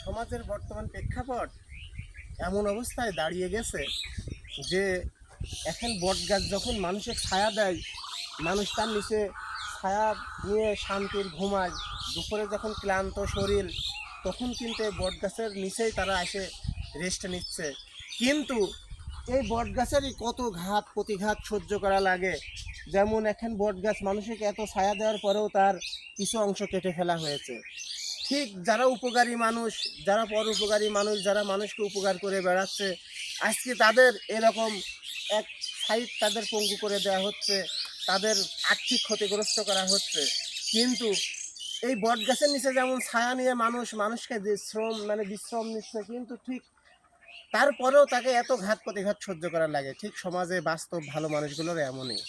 সমাজের বর্তমান প্রেক্ষাপট এমন অবস্থায় দাঁড়িয়ে গেছে যে এখন বটগাছ যখন মানুষের ছায়া দেয়, মানুষ তার নিচে ছায়া নিয়ে শান্তির ঘুমায়। দুপুরে যখন ক্লান্ত শরীর, তখন কিন্তু এই বটগাছের নিচেই তারা এসে রেস্ট নিচ্ছে। কিন্তু এই বটগাছেরই কত ঘাত প্রতিঘাত সহ্য করা লাগে। যেমন এখন বটগাছ মানুষকে এত ছায়া দেওয়ার পরেও তার কিছু অংশ কেটে ফেলা হয়েছে। ঠিক যারা উপকারী মানুষ, যারা পরোপকারী মানুষ, যারা মানুষকে উপকার করে বেড়াচ্ছে, আজকে তাদের এরকম এক সাইড তাদের পঙ্গু করে দেওয়া হচ্ছে, তাদের আর্থিক ক্ষতিগ্রস্ত করা হচ্ছে। কিন্তু এই বটগাছের নিচে যেমন ছায়া নিয়ে মানুষকে যে শ্রম বিশ্রাম নিচ্ছে, কিন্তু ঠিক তারপরেও তাকে এত ঘাত প্রতিঘাত সহ্য করা লাগে। ঠিক সমাজে বাস্তব ভালো মানুষগুলোর এমনই।